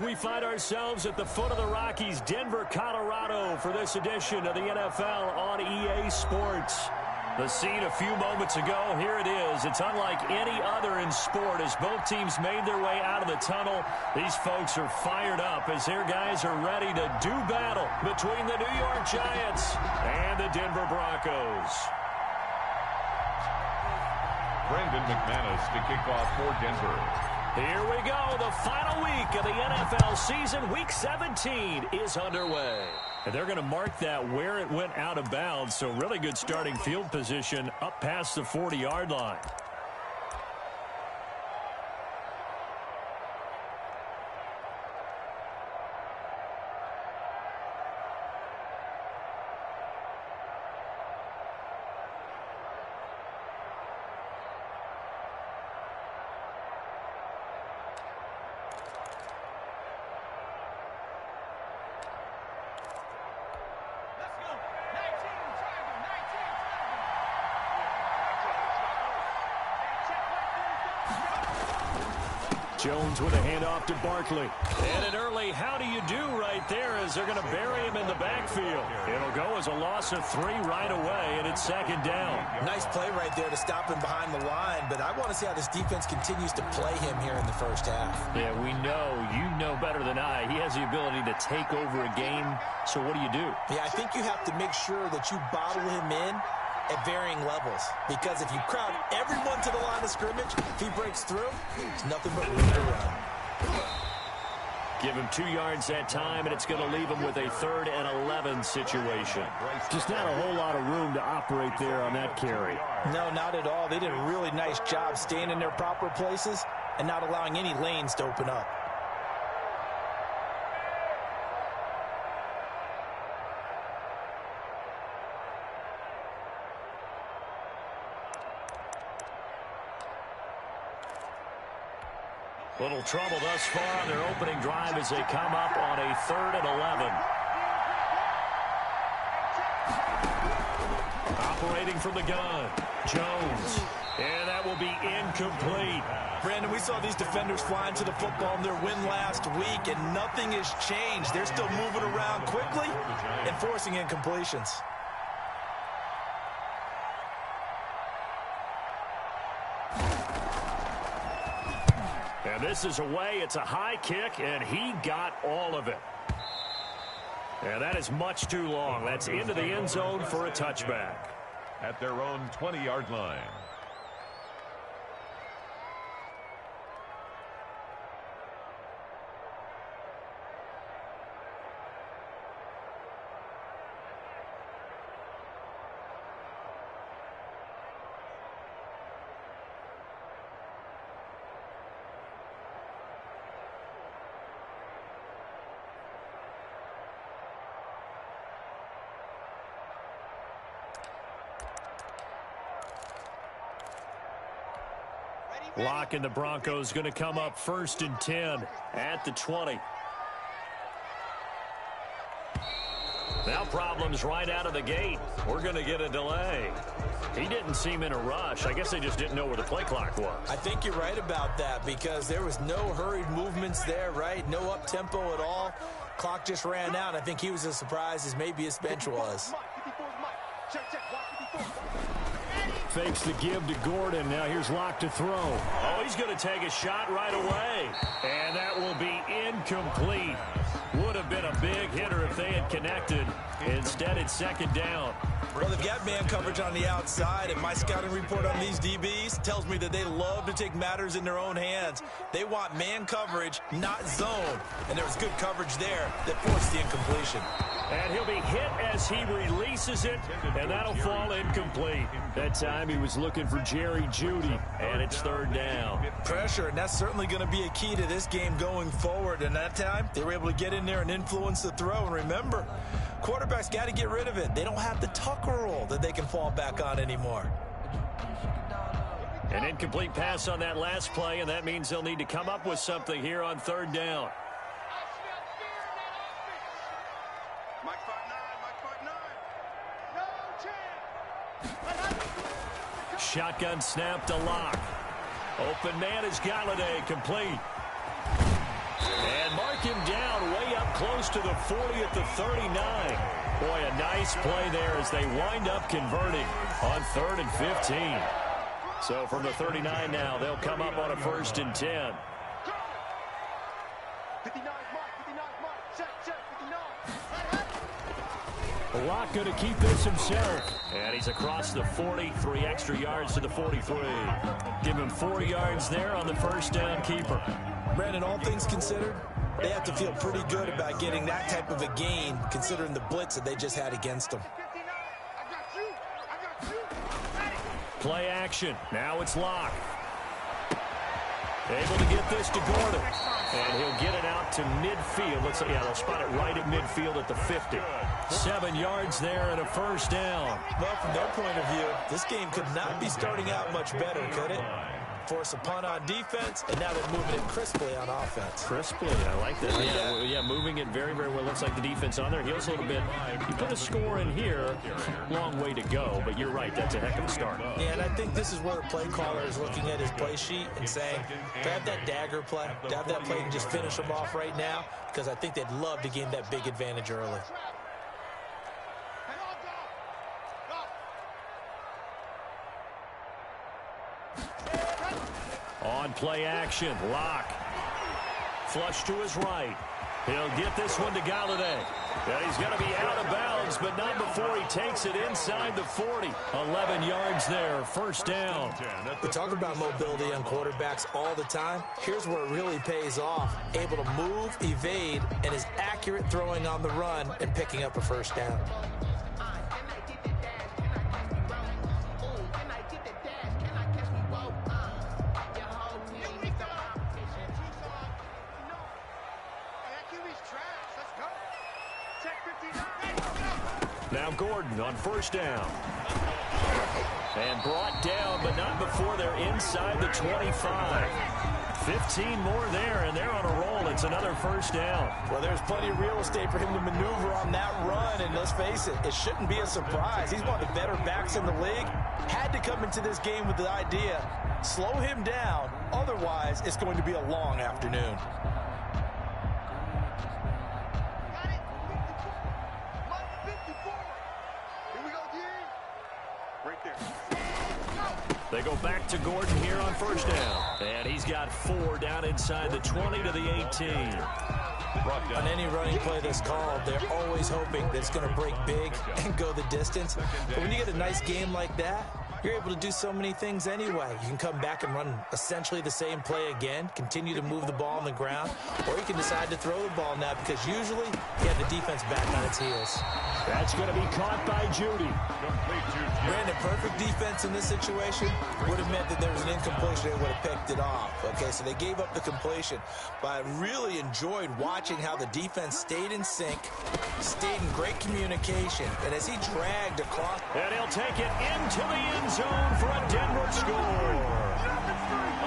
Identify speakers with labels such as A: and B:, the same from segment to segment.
A: We find ourselves at the foot of the Rockies, Denver, Colorado, for this edition of the NFL on EA Sports. The scene a few moments ago, here it is. It's unlike any other in sport as both teams made their way out of the tunnel. These folks are fired up as their guys are ready to do battle between the New York Giants and the Denver Broncos.
B: Brendan McManus to kick off for Denver.
A: Here we go. The final week of the NFL season. Week 17 is underway. And they're going to mark that where it went out of bounds. So really good starting field position up past the 40-yard line. Jones with a handoff to Barkley. And an early how do you do right there as they're going to bury him in the backfield. It'll go as a loss of 3 right away, and it's second down.
C: Nice play right there to stop him behind the line, but I want to see how this defense continues to play him here in the first half.
A: Yeah, we know. You know better than I. He has the ability to take over a game, so what do you do?
C: Yeah, I think you have to make sure that you bottle him in at varying levels, because if you crowd everyone to the line of scrimmage, if he breaks through, there's nothing but room to run.
A: Give him 2 yards that time, and it's going to leave him with a 3rd and 11 situation. Just not a whole lot of room to operate there on that carry.
C: No, not at all. They did a really nice job staying in their proper places and not allowing any lanes to open up.
A: Little trouble thus far on their opening drive as they come up on a 3rd and 11. Operating from the gun, Jones. And that will be incomplete.
C: Brandon, we saw these defenders flying to the football in their win last week, and nothing has changed. They're still moving around quickly and forcing incompletions.
A: This is away. It's a high kick, and he got all of it. And that is much too long. That's into the end zone for a touchback.
B: At their own 20-yard line.
A: Lock and the Broncos going to come up 1st and 10 at the 20. Now problems right out of the gate. We're going to get a delay. He didn't seem in a rush. I guess they just didn't know where the play clock was.
C: I think you're right about that because there was no hurried movements there, right? No up-tempo at all. Clock just ran out. I think he was as surprised as maybe his bench was.
A: Fakes the give to Gordon. Now here's Locke to throw. Oh, he's going to take a shot right away. And that will be incomplete. Would have been a big hitter if they had connected. Instead, it's second down.
C: Well, they've got man coverage on the outside, and my scouting report on these DBs tells me that they love to take matters in their own hands. They want man coverage, not zone. And there was good coverage there that forced the incompletion.
A: And he'll be hit as he releases it, and that'll fall incomplete. That time he was looking for Jerry Jeudy, and it's 3rd down.
C: Pressure, and that's certainly going to be a key to this game going forward. And that time, they were able to get in there and influence the throw. And remember, quarterbacks got to get rid of it. They don't have the Tucker rule that they can fall back on anymore.
A: An incomplete pass on that last play, and that means they'll need to come up with something here on 3rd down. Shotgun snap to Locke. Open man is Galladay, complete. And Mark him down way up close to the 40 at the 39. Boy, a nice play there as they wind up converting on 3rd and 15. So from the 39 now, they'll come up on a 1st and 10. Locke going to keep this himself. And he's across the 40, 3 extra yards to the 43. Give him 4 yards there on the first down keeper.
C: Brandon, all things considered, they have to feel pretty good about getting that type of a gain, considering the blitz that they just had against them.
A: Play action. Now it's Locke. Able to get this to Gordon. And he'll get it out to midfield. Let's say, yeah, they'll spot it right at midfield at the 50. 7 yards there and a first down.
C: Well, from their point of view, this game could not be starting out much better, could it? Force a punt on defense, and now they're moving it crisply on offense.
A: Crisply, I like that. Yeah, moving it very, very well. Looks like the defense on there heals a little bit. You put a score in here, long way to go, but you're right, that's a heck of a start.
C: Yeah, and I think this is where the play caller is looking at his play sheet and saying, to have that dagger play, to have that play and just finish them off right now, because I think they'd love to gain that big advantage early.
A: On play action, Locke. Flush to his right. He'll get this one to Galladay. And he's going to be out of bounds, but not before he takes it inside the 40. 11 yards there, first down.
C: We talk about mobility on quarterbacks all the time. Here's where it really pays off. Able to move, evade, and is accurate throwing on the run and picking up a first down.
A: Now Gordon on first down. And brought down, but not before they're inside the 25. 15 more there, and they're on a roll. It's another first down.
C: Well, there's plenty of real estate for him to maneuver on that run, and let's face it, it shouldn't be a surprise. He's one of the better backs in the league. Had to come into this game with the idea, slow him down, otherwise it's going to be a long afternoon.
A: They go back to Gordon here on first down. And he's got 4 down inside the 20 to the 18.
C: On any running play that's called, they're always hoping that it's going to break big and go the distance. But when you get a nice game like that, you're able to do so many things anyway. You can come back and run essentially the same play again, continue to move the ball on the ground, or you can decide to throw the ball now because usually you have the defense back on its heels.
A: That's going to be caught by Judy.
C: Brandon, perfect defense in this situation would have meant that there was an incompletion. They would have picked it off. Okay, so they gave up the completion. But I really enjoyed watching how the defense stayed in sync, stayed in great communication, and as he dragged across.
A: And he'll take it into the end zone for a Denver score.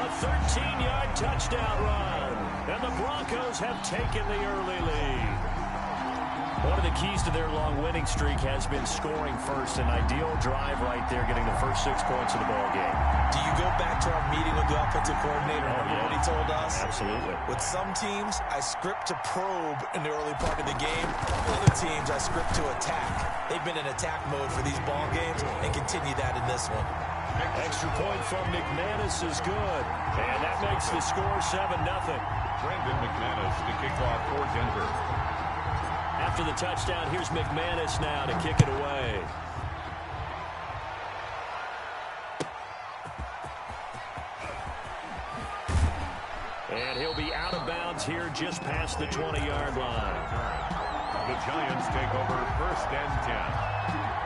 A: A 13-yard touchdown run. And the Broncos have taken the early lead. One of the keys to their long winning streak has been scoring first. An ideal drive right there, getting the first 6 points of the ball game.
C: Do you go back to our meeting with the offensive coordinator? Remember what he told us?
A: Absolutely.
C: With some teams, I script to probe in the early part of the game. Other teams, I script to attack. They've been in attack mode for these ball games and continue that in this one.
A: Extra point from McManus is good. And that makes the score 7-0.
B: Brandon McManus to kick off for Denver.
A: After the touchdown, here's McManus now to kick it away. And he'll be out of bounds here just past the 20-yard line.
B: The Giants take over 1st and 10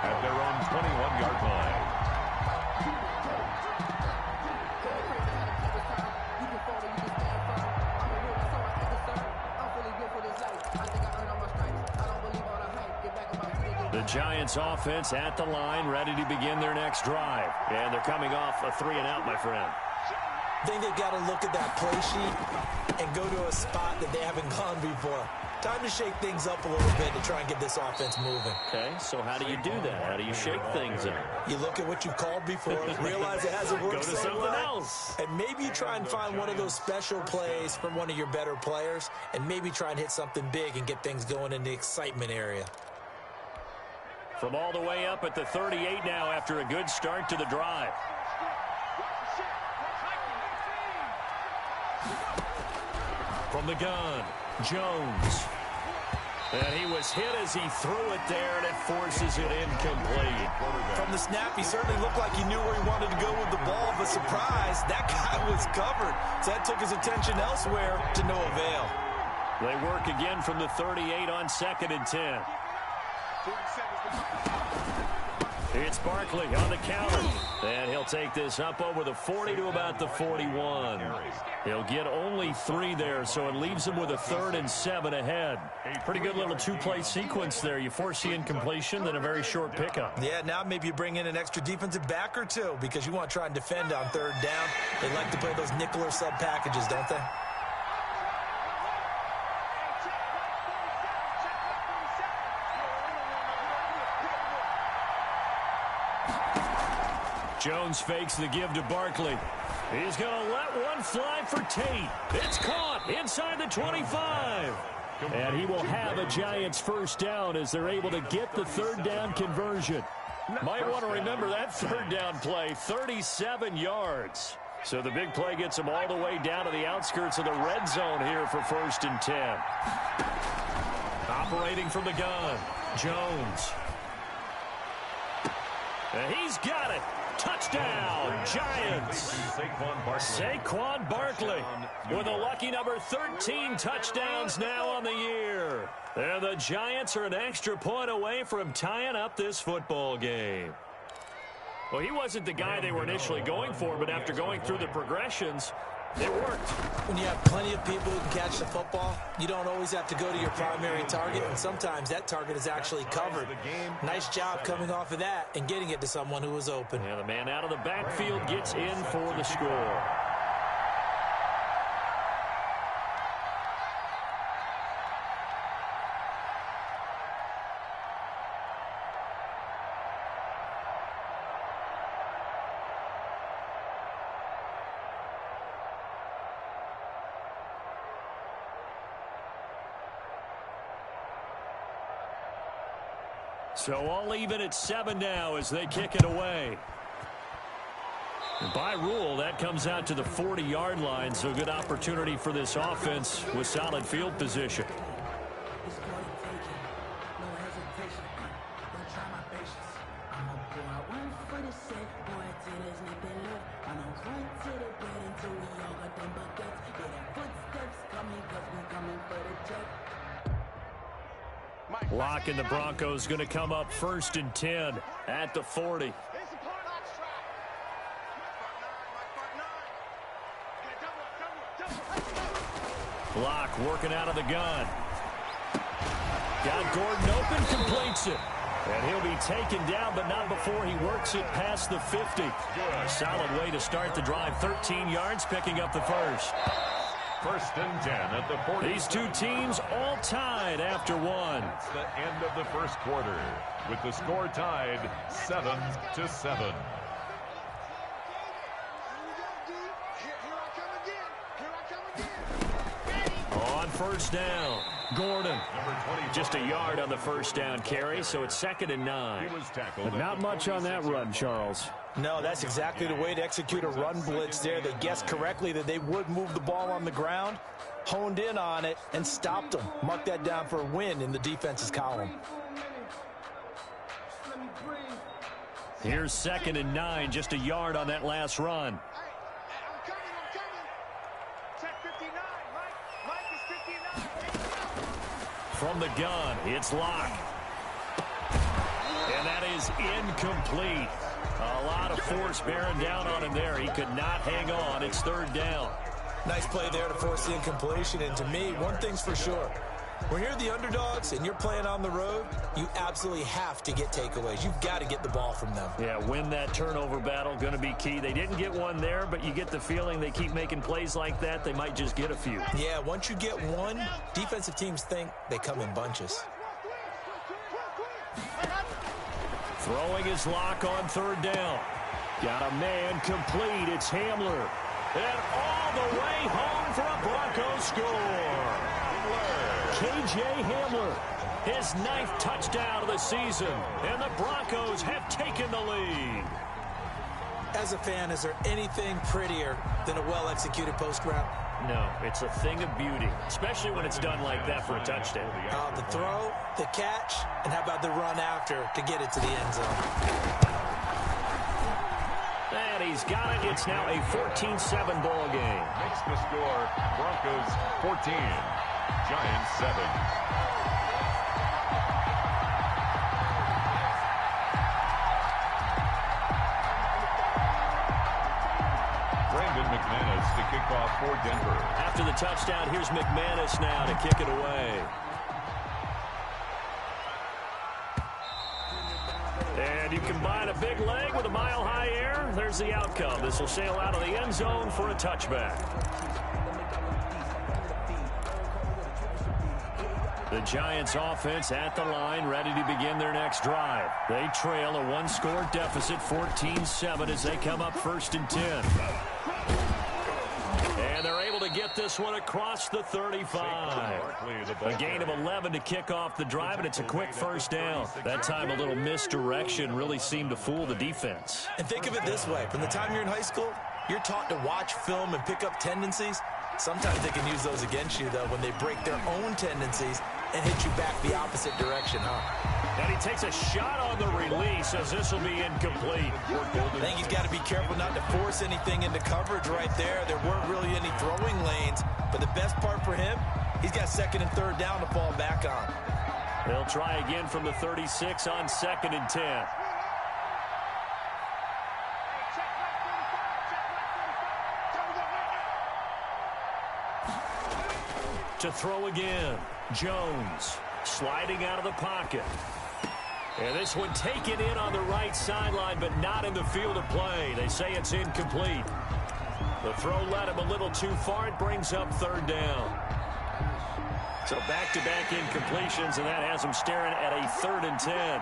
B: at their own 21-yard line.
A: The Giants offense at the line, ready to begin their next drive. And they're coming off a 3-and-out, my friend.
C: I think they've got to look at that play sheet and go to a spot that they haven't gone before. Time to shake things up a little bit to try and get this offense moving.
A: Okay, so how do you do that? How do you shake things up?
C: You look at what you've called before, realize it hasn't worked
A: Go to
C: so
A: something
C: well,
A: else.
C: is. And maybe you try and find one of those special plays from one of your better players, and maybe try and hit something big and get things going in the excitement area.
A: From all the way up at the 38 now after a good start to the drive. From the gun, Jones. And he was hit as he threw it there, and it forces it incomplete.
C: From the snap, he certainly looked like he knew where he wanted to go with the ball, but surprise, that guy was covered. So that took his attention elsewhere to no avail.
A: They work again from the 38 on 2nd and 10. It's Barkley on the counter. And he'll take this up over the 40 to about the 41. He'll get only 3 there, so it leaves him with a 3rd and 7 ahead. Pretty good little 2-play sequence there. You force the incompletion, then a very short pickup.
C: Yeah, now maybe you bring in an extra defensive back or two because you want to try and defend on 3rd down. They like to play those nickel or sub packages, don't they?
A: Jones fakes the give to Barkley. He's going to let one fly for Tate. It's caught inside the 25. And he will have a Giants first down as they're able to get the 3rd down conversion. Might want to remember that 3rd down play, 37 yards. So the big play gets him all the way down to the outskirts of the red zone here for 1st and 10. Operating from the gun, Jones. And he's got it. Touchdown, Giants. Saquon Barkley with a lucky number 13 touchdowns now on the year. And the Giants are an extra point away from tying up this football game. Well, he wasn't the guy they were initially going for, but after going through the progressions, it worked.
C: When you have plenty of people who can catch the football, you don't always have to go to your primary target, and sometimes that target is actually covered. Nice job coming off of that and getting it to someone who was open.
A: And the man out of the backfield gets in for the score. So all even at 7 now as they kick it away. And by rule, that comes out to the 40-yard line, so good opportunity for this offense with solid field position. Lock and the Broncos going to come up 1st and 10 at the 40. Lock working out of the gun. Got Gordon open, completes it. And he'll be taken down, but not before he works it past the 50. A solid way to start the drive. 13 yards, picking up the first.
B: 1st and 10 at the 40.
A: These two teams all tied after one.
B: It's the end of the first quarter with the score tied 7-7.
A: On 1st down, Gordon. Just a yard on the 1st down carry, so it's 2nd and 9.
D: But not much on that run, Charles.
C: No, that's exactly the way to execute a run blitz there. They guessed correctly that they would move the ball on the ground, honed in on it, and stopped them. Mark that down for a win in the defense's column.
A: Here's 2nd and 9, just a yard on that last run. From the gun, it's Lock. And that is incomplete. A lot of force bearing down on him there. He could not hang on. It's 3rd down.
C: Nice play there to force the incompletion. And to me, one thing's for sure. When you're the underdogs and you're playing on the road, you absolutely have to get takeaways. You've got to get the ball from them.
A: Yeah, win that turnover battle, going to be key. They didn't get one there, but you get the feeling they keep making plays like that, they might just get a few.
C: Yeah, once you get one, defensive teams think they come in bunches.
A: Throwing his Lock on 3rd down. Got a man complete. It's Hamler. And all the way home for a Broncos score. K.J. Hamler, his 9th touchdown of the season. And the Broncos have taken the lead.
C: As a fan, is there anything prettier than a well-executed post route?
A: No, it's a thing of beauty, especially when it's done like that for a touchdown.
C: The throw, the catch, and how about the run after to get it to the end zone?
A: And he's got it. It's now a 14-7 ball game.
B: Makes the score Broncos 14, Giants 7. McManus to kick off for Denver.
A: After the touchdown, here's McManus now to kick it away. And you combine a big leg with a mile-high air, there's the outcome. This will sail out of the end zone for a touchback. The Giants offense at the line, ready to begin their next drive. They trail a one-score deficit, 14-7, as they come up 1st and 10. And they're able to get this one across the 35. A gain of 11 to kick off the drive, and it's a quick first down. That time a little misdirection really seemed to fool the defense.
C: And think of it this way. From the time you're in high school, you're taught to watch film and pick up tendencies. Sometimes they can use those against you, though, when they break their own tendencies and hit you back the opposite direction, huh?
A: And he takes a shot on the release as this will be incomplete.
C: I think he's got to be careful not to force anything into coverage right there. There weren't really any throwing lanes, but the best part for him, he's got 2nd and 3rd down to fall back on.
A: They'll try again from the 36 on 2nd and 10. To throw again, Jones sliding out of the pocket. And this one taken in on the right sideline, but not in the field of play. They say it's incomplete. The throw led him a little too far. It brings up 3rd down. So back-to-back incompletions, and that has him staring at a 3rd and 10.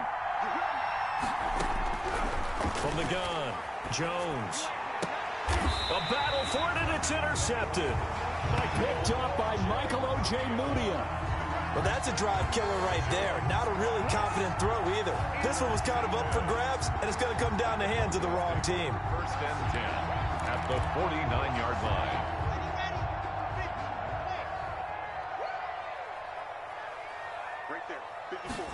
A: From the gun, Jones. A battle for it, and it's intercepted. Picked up by Michael Ojemudia.
C: Well, that's a drive killer right there. Not a really confident throw either. This one was kind of up for grabs, and it's going to come down the hands of the wrong team.
B: 1st and 10 at the 49-yard line.
E: Right there, 54.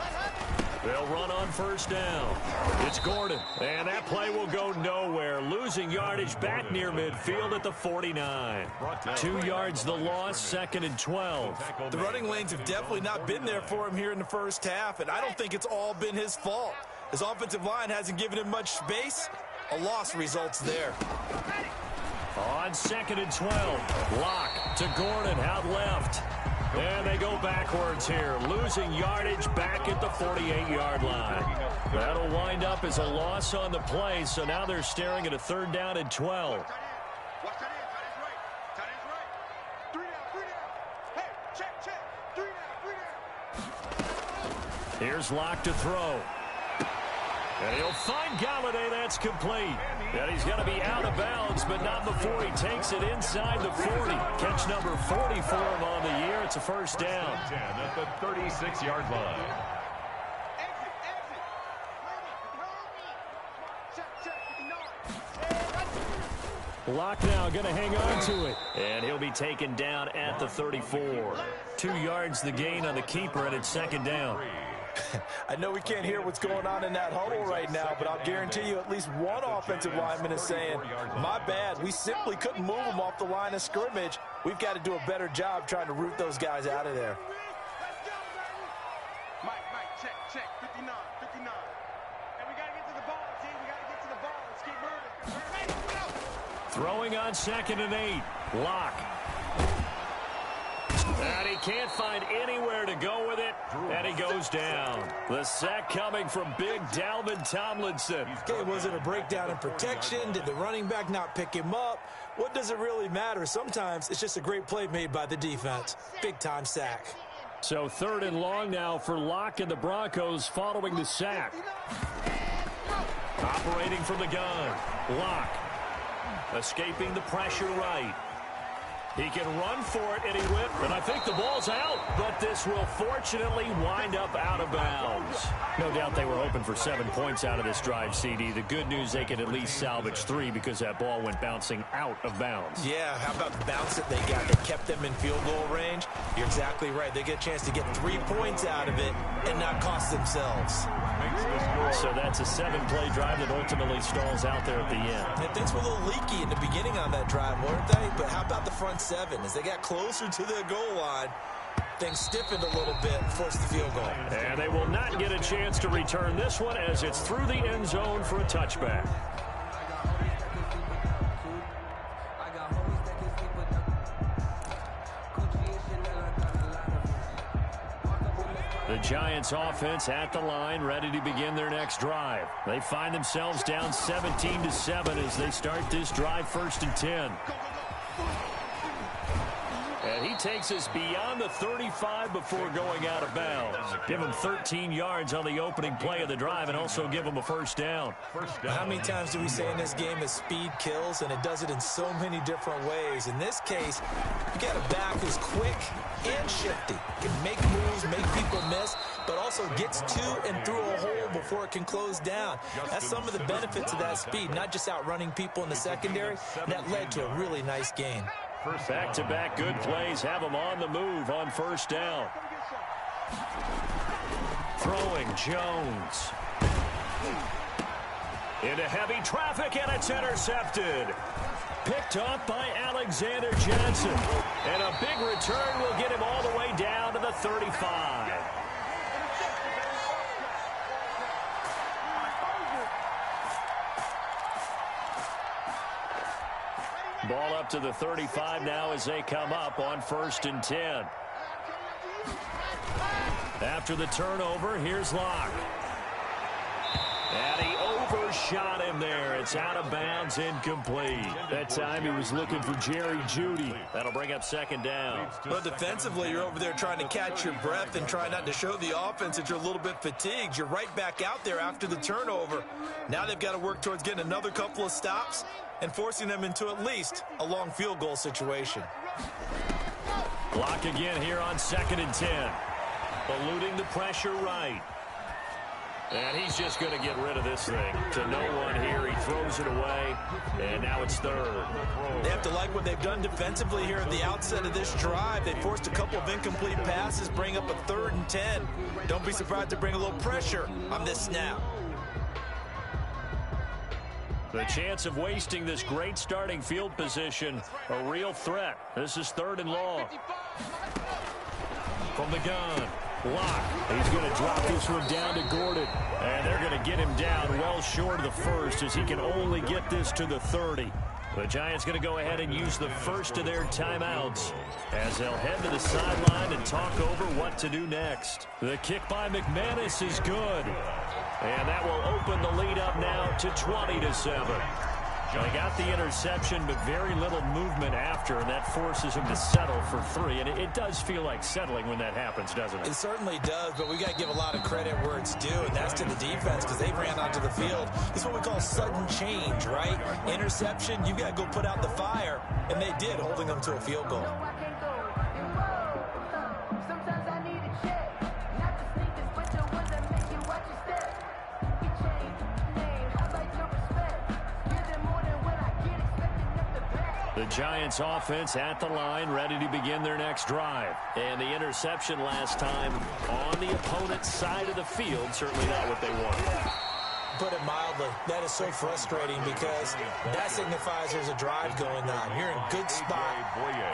A: They'll run on 1st down. It's Gordon, and that play will go nowhere. Losing yardage back near midfield at the 49. 2 yards the loss, 2nd and 12.
C: The running lanes have definitely not been there for him here in the first half, and I don't think it's all been his fault. His offensive line hasn't given him much space. A loss results there.
A: On 2nd and 12, Locke to Gordon out left. And they go backwards here, losing yardage back at the 48-yard line. That'll wind up as a loss on the play, so now they're staring at a 3rd down and 12.
E: Watch that in, tight end's right. 3 down. Hey, check. 3 down.
A: Here's Locke to throw. And he'll find Galladay. That's complete. And he's going to be out of bounds, but not before he takes it inside the 40. Catch number 40 for him on the year. It's a 1st down.
B: 10 at the 36-yard line.
A: Locke now going to hang on to it. And he'll be taken down at the 34. 2 yards the gain on the keeper, and it's 2nd down.
C: I know we can't hear what's going on in that huddle right now, but I'll guarantee you at least one offensive lineman is saying, my bad, we simply couldn't move them off the line of scrimmage. We've got to do a better job trying to root those guys out of there.
E: Mike, check. 59. And we got to get to the ball, team. We got to get to the ball. Let's keep moving.
A: Throwing on 2nd and 8. Locke. And he can't find anywhere to go with it, and he goes down. The sack coming from big Dalvin Tomlinson.
C: Okay, was it a breakdown in protection? Did the running back not pick him up? What does it really matter? Sometimes it's just a great play made by the defense. Big-time sack.
A: So 3rd and long now for Locke and the Broncos following the sack. Operating from the gun. Locke. Escaping the pressure right. He can run for it, and he whipped. And I think the ball's out, but this will fortunately wind up out of bounds.
D: No doubt they were hoping for 7 points out of this drive, CD. The good news, they could at least salvage 3 because that ball went bouncing out of bounds.
C: Yeah, how about the bounce that they got that kept them in field goal range? You're exactly right. They get a chance to get 3 points out of it and not cost themselves.
A: So that's a 7-play drive that ultimately stalls out there at the end.
C: And things were a little leaky in the beginning on that drive, weren't they? But how about the front 7? As they got closer to the goal line, things stiffened a little bit and forced the field goal.
A: And they will not get a chance to return this one as it's through the end zone for a touchback. The Giants offense at the line, ready to begin their next drive. They find themselves down 17-7 as they start this drive 1st and 10. And he takes us beyond the 35 before going out of bounds. Give him 13 yards on the opening play of the drive and also give him a first down.
C: How many times do we say in this game that speed kills, and it does it in so many different ways? In this case, you got a back who's quick and shifty. Can make moves, make people miss, but also gets to and through a hole before it can close down. That's some of the benefits of that speed, not just outrunning people in the secondary. That led to a really nice gain.
A: Back-to-back good plays have him on the move on first down. Throwing Jones. Into heavy traffic, and it's intercepted. Picked up by Alexander Johnson. And a big return will get him all the way down to the 35. Ball up to the 35 now as they come up on 1st and 10. After the turnover, here's Locke. And he overshot him there. It's out of bounds, incomplete.
D: That time he was looking for Jerry Jeudy.
A: That'll bring up 2nd down.
C: But defensively, you're over there trying to catch your breath and try not to show the offense that you're a little bit fatigued. You're right back out there after the turnover. Now they've got to work towards getting another couple of stops and forcing them into at least a long field goal situation.
A: Locke again here on 2nd and 10. Eluding the pressure right. And he's just going to get rid of this thing. To no one here. He throws it away. And now it's 3rd.
C: They have to like what they've done defensively here at the outset of this drive. They forced a couple of incomplete passes, bring up a 3rd and 10. Don't be surprised to bring a little pressure on this snap.
A: The chance of wasting this great starting field position, a real threat. This is 3rd and long. From the gun, Locke. He's going to drop this one down to Gordon. And they're going to get him down well short of the 1st as he can only get this to the 30. The Giants going to go ahead and use the first of their timeouts as they'll head to the sideline and talk over what to do next. The kick by McManus is good. And that will open the lead up now to 20-7. They got the interception, but very little movement after, and that forces him to settle for 3. And it does feel like settling when that happens, doesn't it?
C: It certainly does, but we got to give a lot of credit where it's due, and that's to the defense because they ran onto the field. This is what we call sudden change, right? Interception, you got to go put out the fire, and they did, holding them to a field goal.
A: The Giants offense at the line, ready to begin their next drive. And the interception last time on the opponent's side of the field, certainly not what they wanted.
C: Put it mildly, that is so frustrating because that signifies there's a drive going on. You're in a good spot,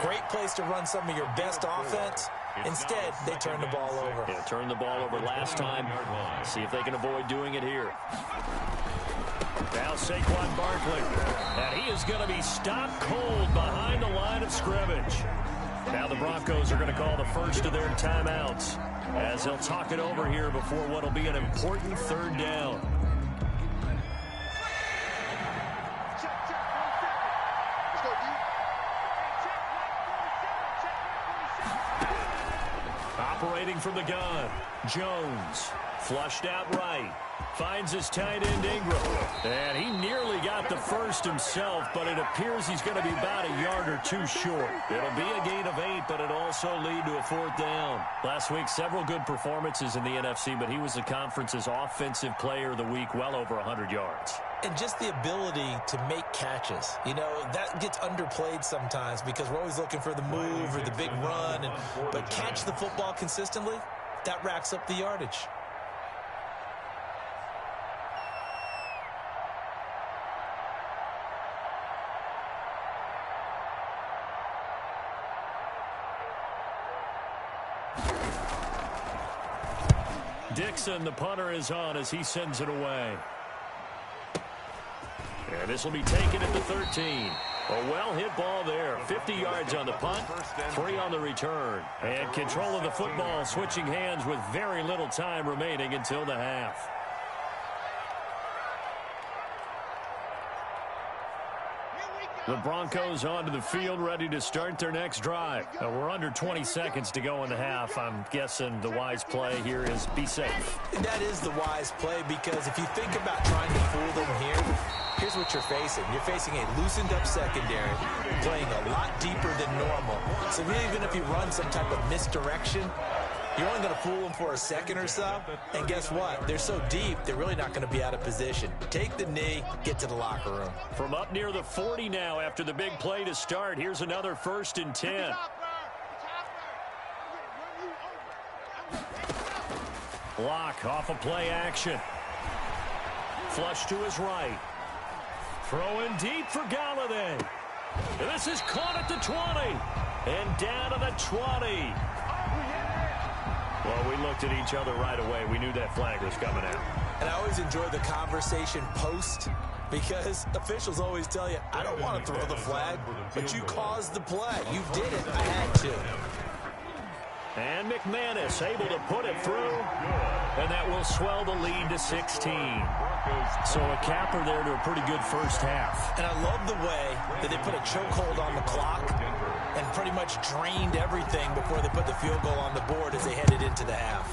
C: great place to run some of your best offense. Instead, they turn the ball over.
A: Yeah, turned the ball over last time. See if they can avoid doing it here. Now Saquon Barkley, and he is going to be stopped cold behind the line of scrimmage. Now the Broncos are going to call the first of their timeouts as they'll talk it over here before what will be an important 3rd down. Operating from the gun, Jones, flushed out right. Finds his tight end Ingram. And he nearly got the first himself, but it appears he's going to be about a yard or two short. It'll be a gain of 8, but it'll also lead to a 4th down. Last week, several good performances in the NFC, but he was the conference's offensive player of the week, well over 100 yards.
C: And just the ability to make catches. You know, that gets underplayed sometimes because we're always looking for the move or the big run. But catch the football consistently, that racks up the yardage.
A: Dixon, the punter, is on as he sends it away. And this will be taken at the 13. A well-hit ball there. 50 yards on the punt, 3 on the return. And control of the football, switching hands with very little time remaining until the half. The Broncos onto the field, ready to start their next drive. We're under 20 seconds to go in the half. I'm guessing the wise play here is be safe.
C: And that is the wise play because if you think about trying to fool them here, here's what you're facing. You're facing a loosened up secondary, playing a lot deeper than normal. So even if you run some type of misdirection, you're only going to fool them for a second or so. And guess what? They're so deep, they're really not going to be out of position. Take the knee, get to the locker room.
A: From up near the 40 now after the big play to start, here's another 1st and 10. Block off a play action. Flush to his right. Throwing deep for Galladay. This is caught at the 20. And down to the 20. Well, we looked at each other right away. We knew that flag was coming out.
C: And I always enjoy the conversation post because officials always tell you, I don't want to throw the flag, but you caused the play. You did it. I had to.
A: And McManus able to put it through. And that will swell the lead to 16. So a capper there to a pretty good first half.
C: And I love the way that they put a chokehold on the clock and pretty much drained everything before they put the field goal on the board as they headed into the half.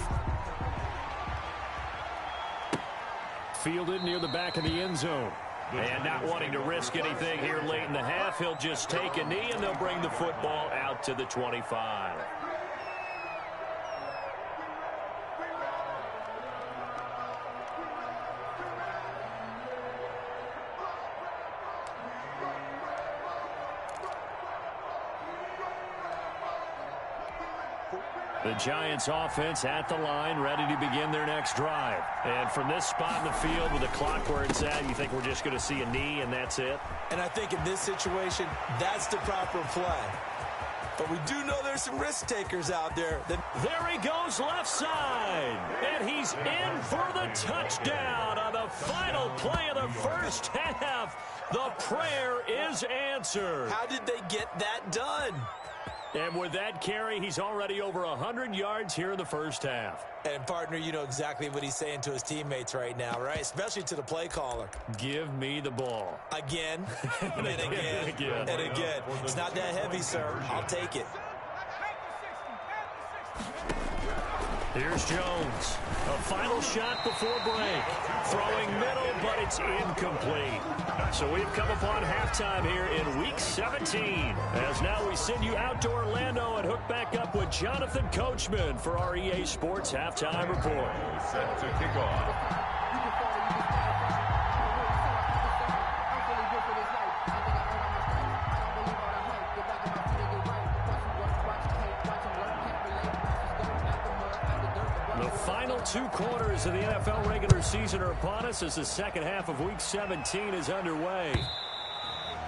A: Fielded near the back of the end zone. And not wanting to risk anything here late in the half, he'll just take a knee and they'll bring the football out to the 25. The Giants offense at the line, ready to begin their next drive. And from this spot in the field with the clock where it's at, you think we're just going to see a knee and that's it?
C: And I think in this situation, that's the proper play. But we do know there's some risk takers out there.
A: There he goes left side. And he's in for the touchdown on the final play of the first half. The prayer is answered.
C: How did they get that done?
A: And with that carry, he's already over 100 yards here in the first half.
C: And, partner, you know exactly what he's saying to his teammates right now, right? Especially to the play caller.
A: Give me the ball.
C: Again, and again, and again. It's not that heavy, sir. I'll take it.
A: Here's Jones. A final shot before break. Throwing middle, but it's incomplete. So we've come upon halftime here in Week 17. As now we send you out to Orlando and hook back up with Jonathan Coachman for our EA Sports Halftime Report.
B: Set to kick off.
A: The final 2 quarters of the NFL regular season are upon us as the second half of Week 17 is underway.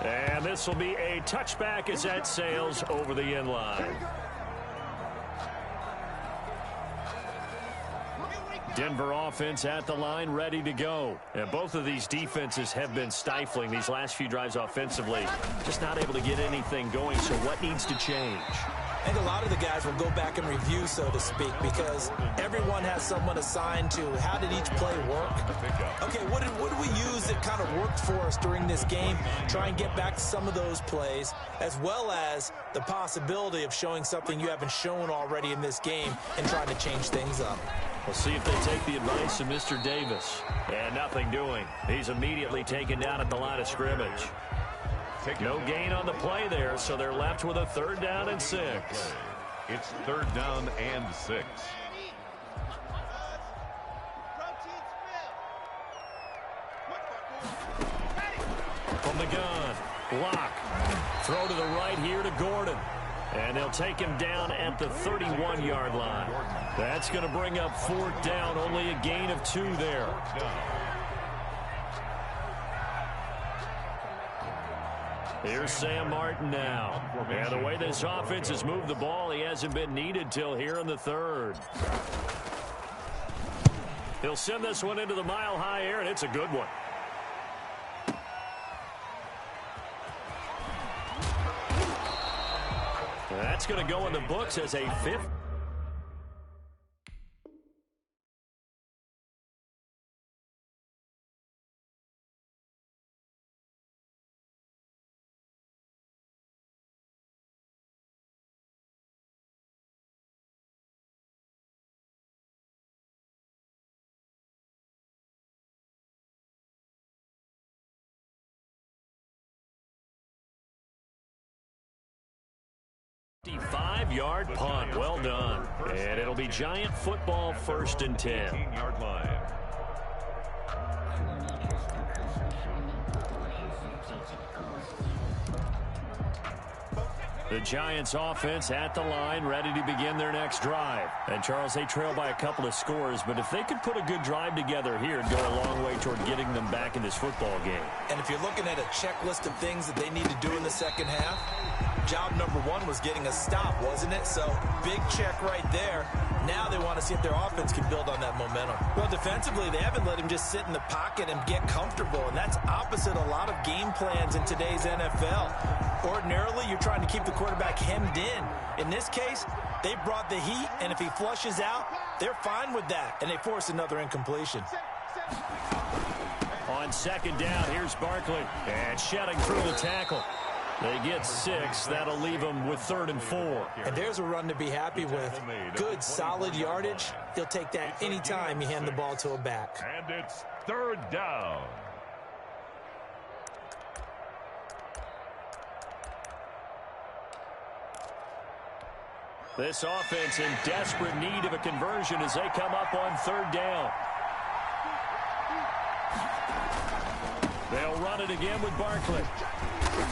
A: And this will be a touchback as that sails over the end line. Denver offense at the line, ready to go. And both of these defenses have been stifling these last few drives offensively. Just not able to get anything going, so what needs to change?
C: I think a lot of the guys will go back and review, so to speak, because everyone has someone assigned to how did each play work. Okay, what did we use that kind of worked for us during this game? Try and get back to some of those plays, as well as the possibility of showing something you haven't shown already in this game and trying to change things up.
A: We'll see if they take the advice of Mr. Davis. And nothing doing. He's immediately taken down at the line of scrimmage. No gain on the play there, so they're left with a 3rd down and 6.
B: It's 3rd down and 6.
A: From the gun, Locke. Throw to the right here to Gordon. And they'll take him down at the 31-yard line. That's going to bring up 4th down, only a gain of 2 there. Here's Sam Martin now. And the way this offense has moved the ball, he hasn't been needed till here in the 3rd. He'll send this one into the mile-high air, and it's a good one. That's going to go in the books as a 5th. Five-yard punt. Well done. And it'll be Giant football, 1st and 10.
B: 15-yard line.
A: The Giants offense at the line, ready to begin their next drive. And Charles, they trail by a couple of scores, but if they could put a good drive together here, it'd go a long way toward getting them back in this football game.
C: And if you're looking at a checklist of things that they need to do in the second half, job number 1 was getting a stop, wasn't it? So big check right there. Now they want to see if their offense can build on that momentum. Well, defensively, they haven't let him just sit in the pocket and get comfortable, and that's opposite a lot of game plans in today's NFL. Ordinarily, you're trying to keep the quarterback hemmed in. In this case, they brought the heat, and if he flushes out, they're fine with that, and they force another incompletion.
A: On 2nd down, here's Barkley, and shedding through the tackle. They get 6. That'll leave them with 3rd and 4.
C: And there's a run to be happy with. Good, solid yardage. He'll take that anytime you hand the ball to a back.
B: And it's 3rd down.
A: This offense in desperate need of a conversion as they come up on 3rd down. They'll run it again with Barkley.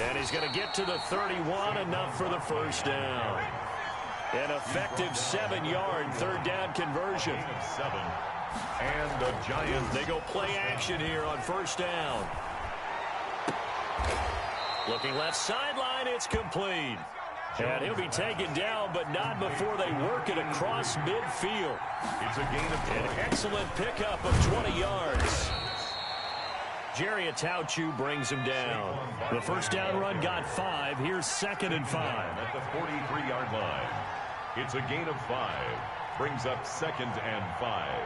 A: And he's going to get to the 31, enough for the 1st down. An effective 7-yard 3rd down conversion.
B: 7. And the Giants.
A: They go play action here on 1st down. Looking left sideline, it's complete. And he'll be taken down, but not before they work it across midfield.
B: It's a gain of 10.
A: An excellent pickup of 20 yards. Jerry Atauchu brings him down. The 1st down run got 5. Here's 2nd and 5.
B: At the 43-yard line. It's a gain of 5. Brings up 2nd and 5.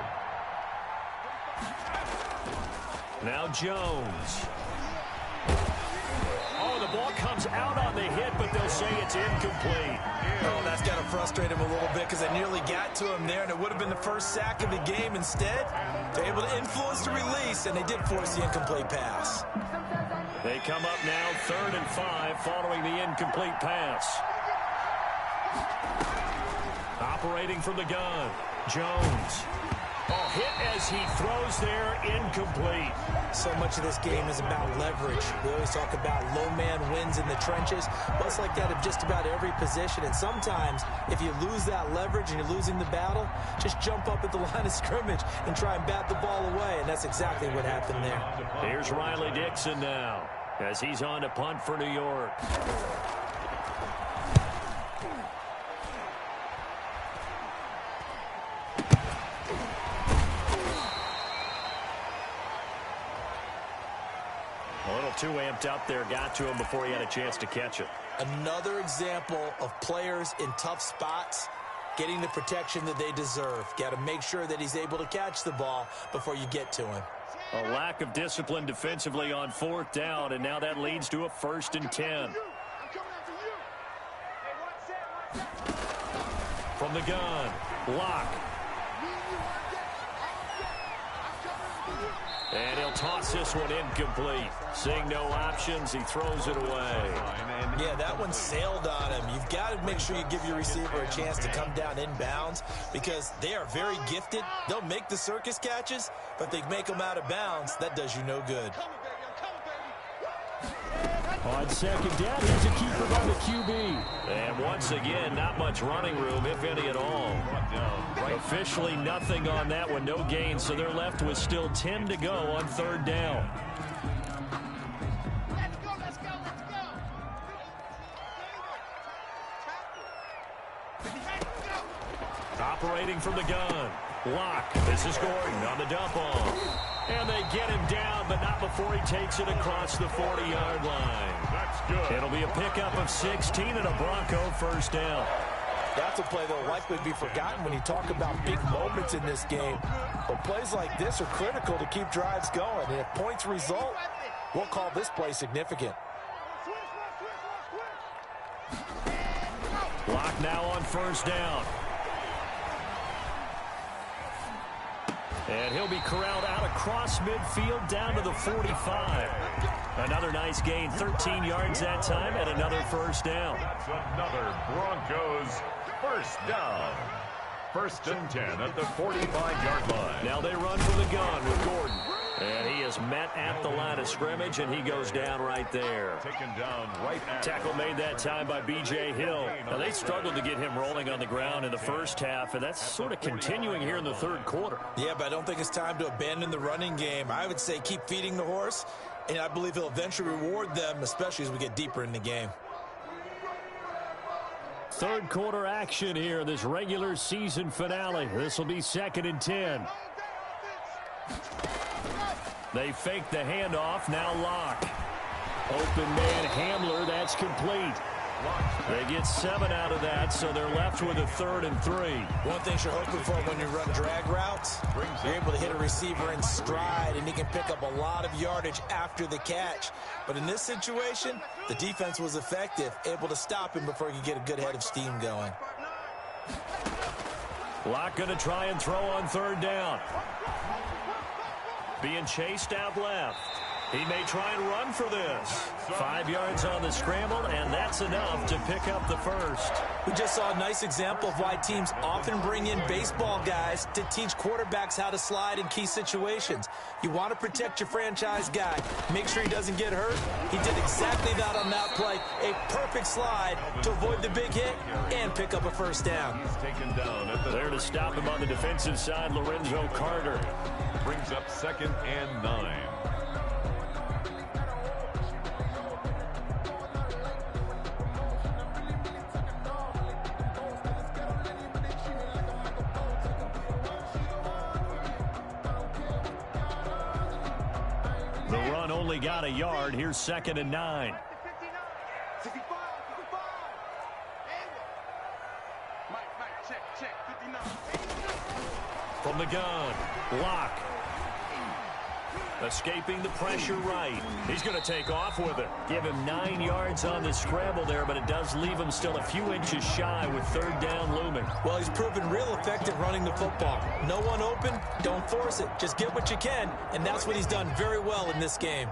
A: Now Jones. Oh, the ball comes out on the hit, but they'll say it's incomplete.
C: Oh, that's got to frustrate him a little bit because they nearly got to him there, and it would have been the first sack of the game. Instead, they're able to influence the release, and they did force the incomplete pass.
A: They come up now 3rd and 5 following the incomplete pass. Operating from the gun, Jones. Oh, hit as he throws there, incomplete.
C: So much of this game is about leverage. We always talk about low man wins in the trenches. Well, it's like that of just about every position. And sometimes, if you lose that leverage and you're losing the battle, just jump up at the line of scrimmage and try and bat the ball away. And that's exactly what happened there.
A: Here's Riley Dixon now as he's on to punt for New York. A little too amped up there, got to him before he had a chance to catch it.
C: Another example of players in tough spots getting the protection that they deserve. Got to make sure that he's able to catch the ball before you get to him.
A: A lack of discipline defensively on 4th down, and now that leads to a 1st and 10. From the gun, Locke. And he'll toss this one incomplete. Seeing no options, he throws it away.
C: Yeah, that one sailed on him. You've got to make sure you give your receiver a chance to come down inbounds because they are very gifted. They'll make the circus catches, but if they make them out of bounds, that does you no good.
D: On second down, here's a keeper by the QB.
A: And once again, not much running room, if any at all. Officially nothing on that one, no gain, so they're left with still 10 to go on third down.
E: Let's go.
A: Operating from the gun. Lock. This is Gordon on the dump off. And they get him down, but not before he takes it across the 40-yard line.
B: That's good.
A: It'll be a pickup of 16 and a Bronco first down.
C: That's a play that will likely be forgotten when you talk about big moments in this game. But plays like this are critical to keep drives going. And if points result, we'll call this play significant.
A: Lock now on first down. And he'll be corralled out across midfield down to the 45. Another nice gain, 13 yards that time, and another first down.
B: That's another Broncos first down. First and 10 at the 45-yard line.
A: Now they run from the gun with Gordon. And he is met at the line of scrimmage, and he goes down right there.
B: Taken down right at
A: Tackle made that time by B.J. Hill. Now, they struggled to get him rolling on the ground in the first half, and that's sort of continuing here in the third quarter.
C: Yeah, but I don't think it's time to abandon the running game. I would say keep feeding the horse, and I believe he'll eventually reward them, especially as we get deeper in the game.
A: Third quarter action here, this regular season finale. This will be 2nd and 10. They fake the handoff, now Lock. Open man Hamler, that's complete. They get 7 out of that, so they're left with a 3rd and 3.
C: One thing you're hoping for when you run drag routes, you're able to hit a receiver in stride, and he can pick up a lot of yardage after the catch. But in this situation, the defense was effective, able to stop him before he could get a good head of steam going.
A: Lock going to try and throw on third down. Being chased out left. He may try and run for this. 5 yards on the scramble, and that's enough to pick up the first.
C: We just saw a nice example of why teams often bring in baseball guys to teach quarterbacks how to slide in key situations. You want to protect your franchise guy. Make sure he doesn't get hurt. He did exactly that on that play. A perfect slide to avoid the big hit and pick up a first down.
B: taken down at the
A: There to stop him on the defensive side, Lorenzo Carter.
B: brings up 2nd and 9.
A: The run only got a yard. Here's 2nd and 9.
E: 55. Mike, check, 59.
A: From the gun, Lock. Escaping the pressure right. He's going to take off with it. Give him 9 yards on the scramble there, but it does leave him still a few inches shy with third down looming.
C: Well, he's proven real effective running the football. No one open, don't force it. Just get what you can, and that's what he's done very well in this game.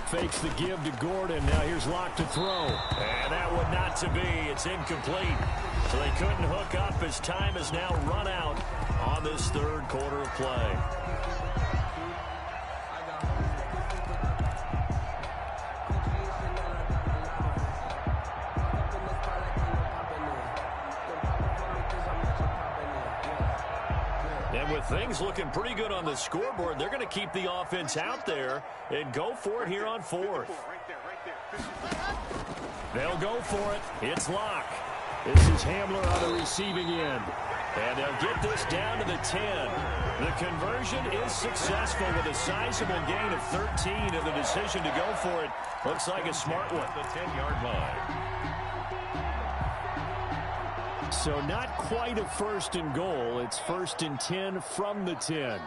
A: Fakes the give to Gordon. Now here's Lock to throw. And that one not to be. It's incomplete. So they couldn't hook up as time is now run out on this third quarter of play. And with things looking pretty good on the scoreboard, they're going to keep the offense out there and go for it here on 4th. They'll go for it. It's Lock. This is Hamler on the receiving end. And they'll get this down to the 10. The conversion is successful with a sizable gain of 13, and the decision to go for it looks like a smart one.
B: The 10-yard line.
A: So not quite a 1st and goal. It's 1st and 10 from the 10.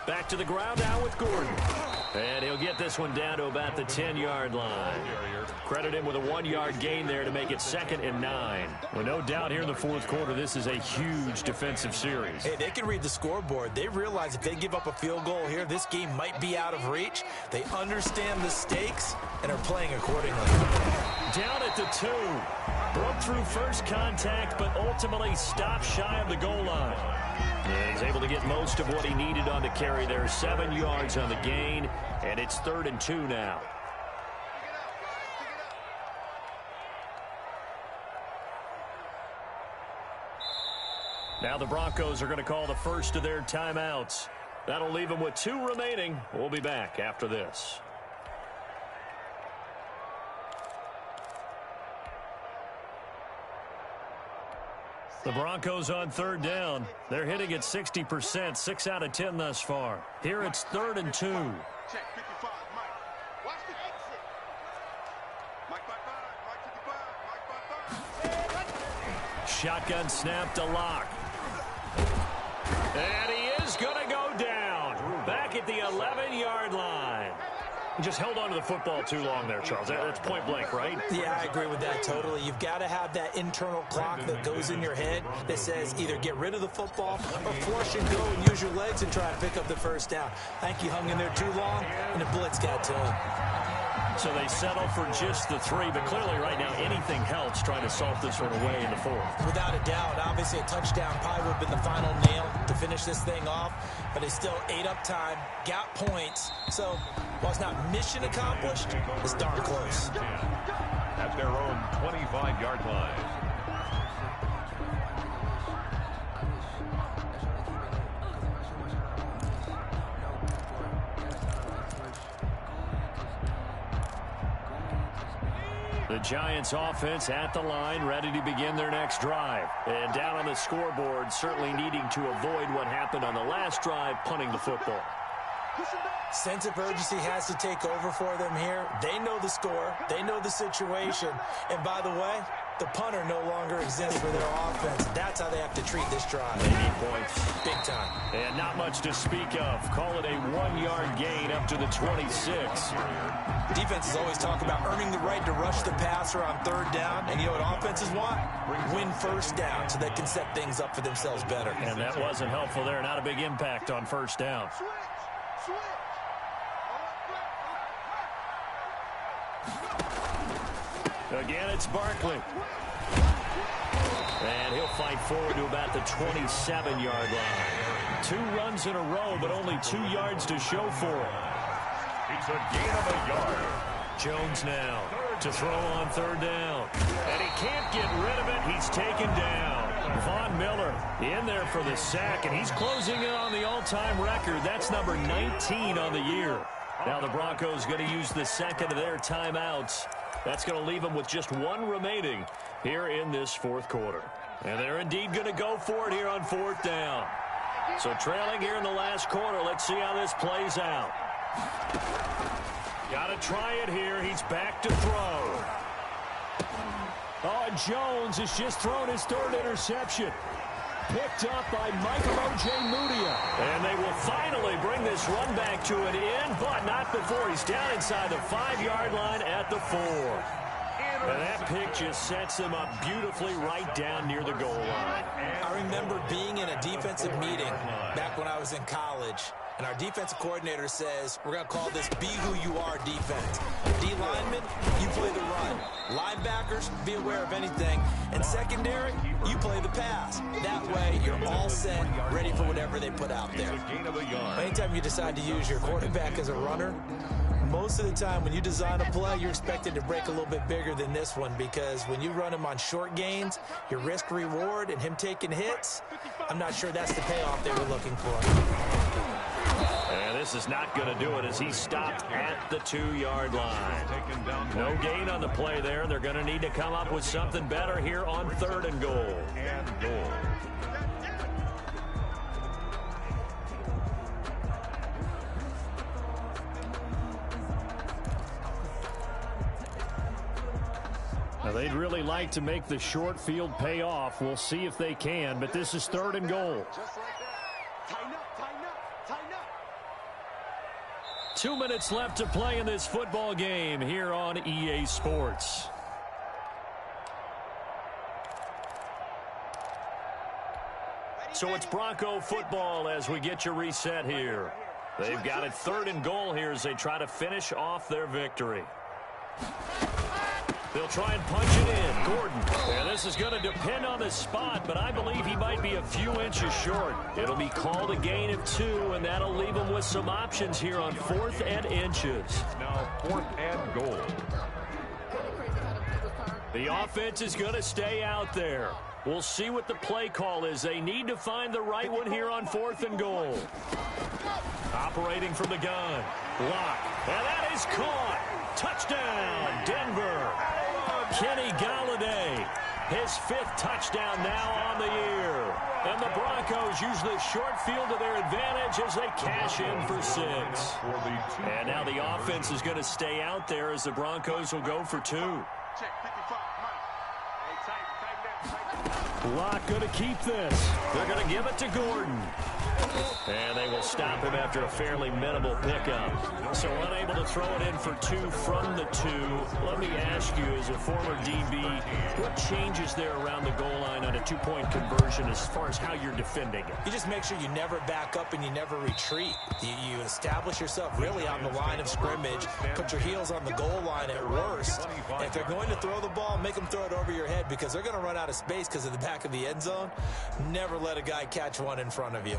A: Back to the ground now with Gordon. And he'll get this one down to about the 10-yard line. Credit him with a 1-yard gain there to make it 2nd and 9. Well, no doubt here in the fourth quarter, this is a huge defensive series.
C: Hey, they can read the scoreboard. They realize if they give up a field goal here, this game might be out of reach. They understand the stakes and are playing accordingly.
A: Down at the 2. Broke through first contact, but ultimately stopped shy of the goal line. And he's able to get most of what he needed on the carry there. 7 yards on the gain, and it's 3rd and 2 now. Now the Broncos are going to call the first of their timeouts. That'll leave them with 2 remaining. We'll be back after this. The Broncos on 3rd down. They're hitting at 60%, 6 out of 10 thus far. Here it's 3rd and 2.
E: Check 55, Mike. Watch the exit. Mike 55, Mike 55.
A: Shotgun snap to Locke. And he is going to go down. Back at the 11-yard line. He just held on to the football too long there, Charles. That's point blank, right?
C: Yeah, I agree with that totally. You've got to have that internal clock that goes in your head that says either get rid of the football or force you to go and use your legs and try to pick up the first down. I think he hung in there too long, and the blitz got to him.
A: So they settle for just the 3, but clearly right now anything helps trying to salt this one away in the 4th.
C: Without a doubt, obviously a touchdown probably would have been the final nail to finish this thing off, but they still ate up time, got points. So while it's not mission accomplished, it's darn close.
B: At their own 25-yard line.
A: The Giants offense at the line, ready to begin their next drive. And down on the scoreboard, certainly needing to avoid what happened on the last drive, punting the football.
C: Sense of urgency has to take over for them here. They know the score. They know the situation. And by the way, the punter no longer exists for their offense. That's how they have to treat this drive.
A: They need points.
C: Big time.
A: And not much to speak of. Call it a 1-yard gain up to the 26.
C: Defenses always talk about earning the right to rush the passer on 3rd down. And you know what offenses want? Win first down so they can set things up for themselves better.
A: And that wasn't helpful there. Not a big impact on first down. Again, it's Barkley. And he'll fight forward to about the 27-yard line. 2 runs in a row, but only 2 yards to show for it.
B: It's a gain of a yard.
A: Jones now to throw on 3rd down. And he can't get rid of it. He's taken down. Von Miller in there for the sack, and he's closing in on the all-time record. That's number 19 on the year. Now the Broncos going to use the second of their timeouts. That's going to leave them with just 1 remaining here in this 4th quarter. And they're indeed going to go for it here on 4th down. So trailing here in the last quarter, let's see how this plays out. Got to try it here. He's back to throw. Oh, Jones has just thrown his 3rd interception. Picked up by Michael O.J. Mudia. And they will finally bring this run back to an end, but not before he's down inside the 5-yard line at the 4. And that pick just sets him up beautifully right down near the goal line.
C: I remember being in a defensive meeting back when I was in college, and our defensive coordinator says, we're going to call this Be Who You Are defense. D linemen, you play the run. Linebackers, be aware of anything. And secondary, you play the pass. That way, you're all set, ready for whatever they put out there. Anytime you decide to use your quarterback as a runner, most of the time when you design a play, you're expected to break a little bit bigger than this one, because when you run him on short gains, your risk reward and him taking hits, I'm not sure that's the payoff they were looking for.
A: And this is not going to do it as he stopped at the 2-yard line. No gain on the play there. They're going to need to come up with something better here on 3rd and goal. Now, they'd really like to make the short field pay off. We'll see if they can, but this is 3rd and goal.
E: 2
A: 2 minutes left to play in this football game here on EA Sports. So it's Bronco football as we get you reset here. They've got it 3rd and goal here as they try to finish off their victory. They'll try and punch it in. Gordon. And this is going to depend on the spot, but I believe he might be a few inches short. It'll be called a gain of 2, and that'll leave him with some options here on 4th and inches.
B: Now 4th and goal.
A: The offense is going to stay out there. We'll see what the play call is. They need to find the right one here on 4th and goal. Operating from the gun. Lock. And that is caught. Touchdown, Denver. Kenny Golladay, his 5th touchdown now on the year. And the Broncos use the short field to their advantage as they cash in for 6. And now the offense is going to stay out there as the Broncos will go for 2.
E: Check 55, Mike. Hey, tight down.
A: Lock going to keep this. They're going to give it to Gordon. And they will stop him after a fairly minimal pickup. So unable to throw it in for 2 from the 2. Let me ask you, as a former DB, what changes there around the goal line on a 2-point conversion as far as how you're defending it?
C: You just make sure you never back up and you never retreat. You establish yourself really on the line of scrimmage, put your heels on the goal line at worst. And if they're going to throw the ball, make them throw it over your head because they're going to run out of space because of the back of the end zone. Never let a guy catch one in front of you.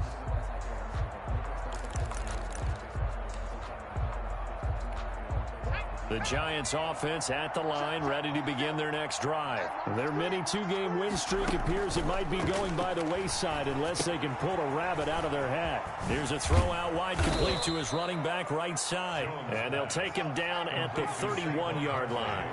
A: The Giants offense at the line, ready to begin their next drive. Their mini 2-game win streak appears it might be going by the wayside unless they can pull a rabbit out of their hat. Here's a throw out wide, complete to his running back right side. And they'll take him down at the 31-yard line.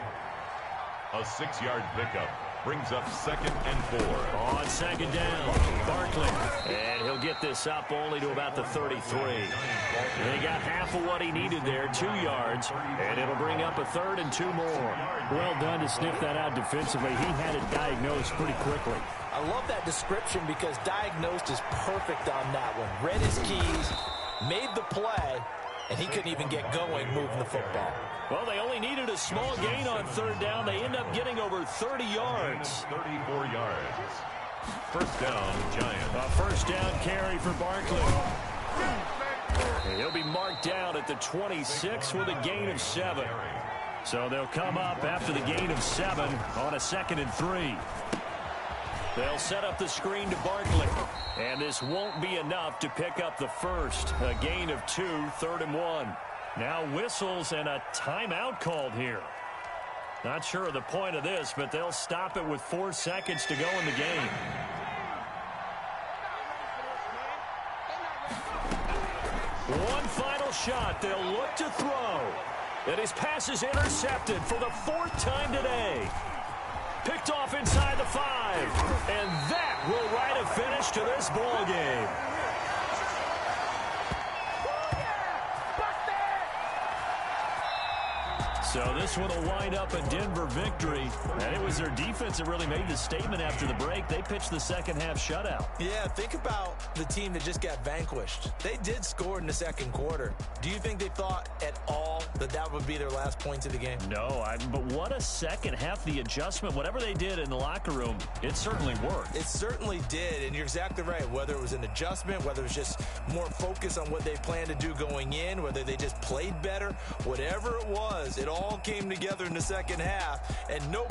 B: A 6-yard pickup brings up 2nd and 4.
A: On 2nd down, Barkley. And he'll get this up only to about the 33. They got half of what he needed there, 2 yards, and it'll bring up a 3rd and 2 more. Well done to sniff that out defensively. He had it diagnosed pretty quickly.
C: I love that description because diagnosed is perfect on that one. Read his keys, made the play, and he couldn't even get going moving the football.
A: Well, they only needed a small gain on 3rd down. They end up getting over 30 yards.
B: 34 yards. 1st down, Giants.
A: A 1st down carry for Barkley. And he'll be marked down at the 26 with a gain of 7. So they'll come up after the gain of 7 on a 2nd and 3. They'll set up the screen to Barkley. And this won't be enough to pick up the 1st. A gain of 2, 3rd and 1. Now whistles and a timeout called here. Not sure of the point of this, but they'll stop it with 4 seconds to go in the game. One final shot. They'll look to throw. And his pass is intercepted for the 4th time today. Picked off inside the 5. And that will write a finish to this ball game. So this one will wind up a Denver victory. And it was their defense that really made the statement after the break. They pitched the second half shutout.
C: Yeah, think about the team that just got vanquished. They did score in the 2nd quarter. Do you think they thought at all that that would be their last points of the game?
A: No, but what a second half. The adjustment, whatever they did in the locker room, it certainly worked.
C: It certainly did, and you're exactly right. Whether it was an adjustment, whether it was just more focus on what they planned to do going in, whether they just played better, whatever it was, it all came together in the second half, and no